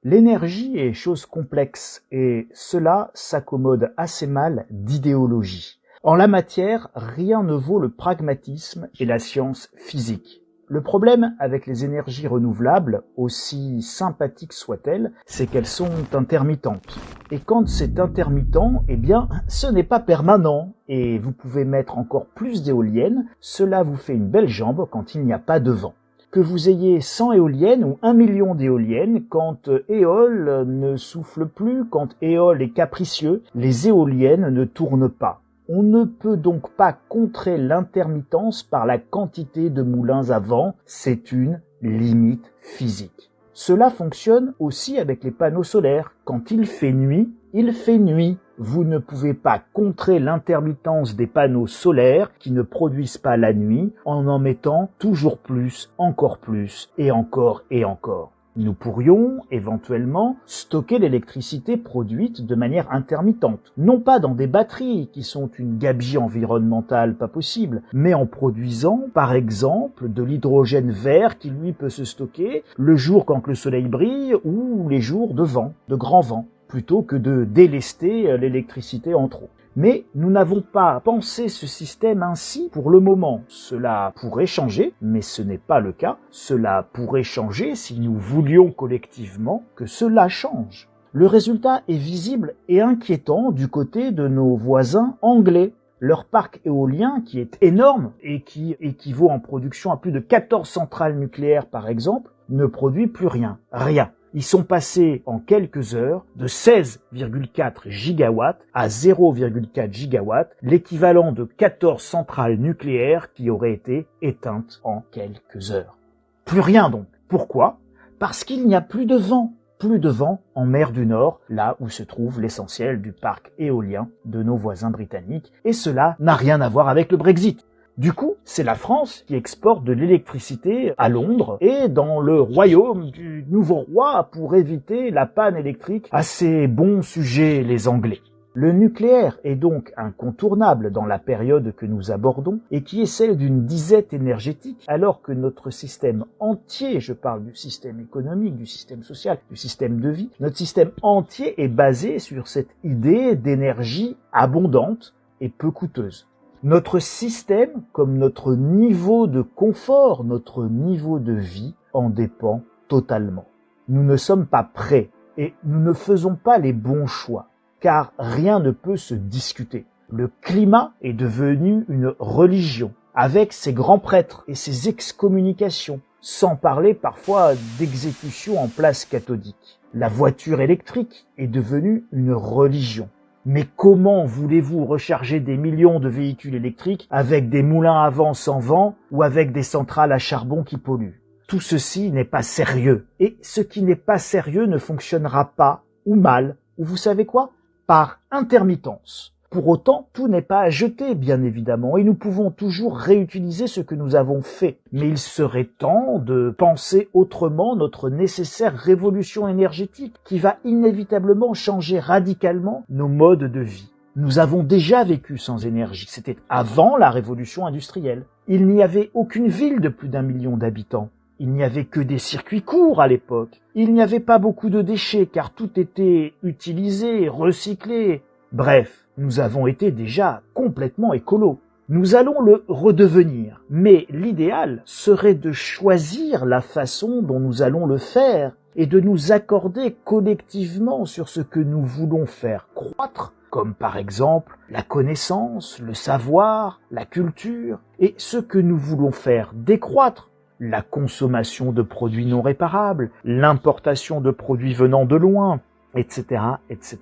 L'énergie est chose complexe et cela s'accommode assez mal d'idéologie. En la matière, rien ne vaut le pragmatisme et la science physique. Le problème avec les énergies renouvelables, aussi sympathiques soient-elles, c'est qu'elles sont intermittentes. Et quand c'est intermittent, eh bien, ce n'est pas permanent. Et vous pouvez mettre encore plus d'éoliennes, cela vous fait une belle jambe quand il n'y a pas de vent. Que vous ayez 100 éoliennes ou 1 million d'éoliennes, quand Éole ne souffle plus, quand Éole est capricieux, les éoliennes ne tournent pas. On ne peut donc pas contrer l'intermittence par la quantité de moulins à vent, c'est une limite physique. Cela fonctionne aussi avec les panneaux solaires. Quand il fait nuit, il fait nuit. Vous ne pouvez pas contrer l'intermittence des panneaux solaires qui ne produisent pas la nuit en mettant toujours plus, encore plus et encore et encore. Nous pourrions éventuellement stocker l'électricité produite de manière intermittente, non pas dans des batteries qui sont une gabegie environnementale pas possible, mais en produisant par exemple de l'hydrogène vert qui lui peut se stocker le jour quand le soleil brille ou les jours de vent, de grand vent, plutôt que de délester l'électricité en trop. Mais nous n'avons pas pensé ce système ainsi pour le moment. Cela pourrait changer, mais ce n'est pas le cas. Cela pourrait changer si nous voulions collectivement que cela change. Le résultat est visible et inquiétant du côté de nos voisins anglais. Leur parc éolien, qui est énorme et qui équivaut en production à plus de 14 centrales nucléaires par exemple, ne produit plus rien. Rien. Ils sont passés en quelques heures de 16,4 gigawatts à 0,4 gigawatts, l'équivalent de 14 centrales nucléaires qui auraient été éteintes en quelques heures. Plus rien donc. Pourquoi ? Parce qu'il n'y a plus de vent. Plus de vent en mer du Nord, là où se trouve l'essentiel du parc éolien de nos voisins britanniques, et cela n'a rien à voir avec le Brexit. Du coup, c'est la France qui exporte de l'électricité à Londres et dans le royaume du nouveau roi pour éviter la panne électrique à ces bons sujets les Anglais. Le nucléaire est donc incontournable dans la période que nous abordons et qui est celle d'une disette énergétique alors que notre système entier, je parle du système économique, du système social, du système de vie, notre système entier est basé sur cette idée d'énergie abondante et peu coûteuse. Notre système, comme notre niveau de confort, notre niveau de vie, en dépend totalement. Nous ne sommes pas prêts et nous ne faisons pas les bons choix, car rien ne peut se discuter. Le climat est devenu une religion, avec ses grands prêtres et ses excommunications, sans parler parfois d'exécutions en place cathodique. La voiture électrique est devenue une religion. Mais comment voulez-vous recharger des millions de véhicules électriques avec des moulins à vent sans vent ou avec des centrales à charbon qui polluent ? Tout ceci n'est pas sérieux. Et ce qui n'est pas sérieux ne fonctionnera pas, ou mal, ou vous savez quoi ? Par intermittence. Pour autant, tout n'est pas à jeter, bien évidemment, et nous pouvons toujours réutiliser ce que nous avons fait. Mais il serait temps de penser autrement notre nécessaire révolution énergétique qui va inévitablement changer radicalement nos modes de vie. Nous avons déjà vécu sans énergie, c'était avant la révolution industrielle. Il n'y avait aucune ville de plus d'1 million d'habitants. Il n'y avait que des circuits courts à l'époque. Il n'y avait pas beaucoup de déchets car tout était utilisé, recyclé. Bref, nous avons été déjà complètement écolos. Nous allons le redevenir, mais l'idéal serait de choisir la façon dont nous allons le faire et de nous accorder collectivement sur ce que nous voulons faire croître, comme par exemple la connaissance, le savoir, la culture, et ce que nous voulons faire décroître, la consommation de produits non réparables, l'importation de produits venant de loin, etc., etc.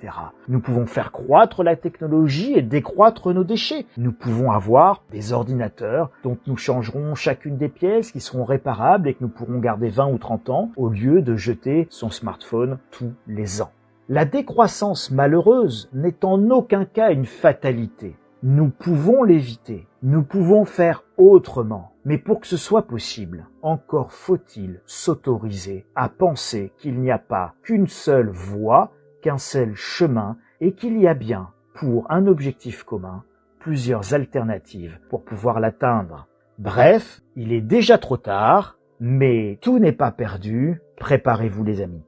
Nous pouvons faire croître la technologie et décroître nos déchets. Nous pouvons avoir des ordinateurs dont nous changerons chacune des pièces qui seront réparables et que nous pourrons garder 20 ou 30 ans au lieu de jeter son smartphone tous les ans. La décroissance malheureuse n'est en aucun cas une fatalité. Nous pouvons l'éviter. Nous pouvons faire autrement. Mais pour que ce soit possible, encore faut-il s'autoriser à penser qu'il n'y a pas qu'une seule voie, qu'un seul chemin, et qu'il y a bien, pour un objectif commun, plusieurs alternatives pour pouvoir l'atteindre. Bref, il est déjà trop tard, mais tout n'est pas perdu. Préparez-vous les amis.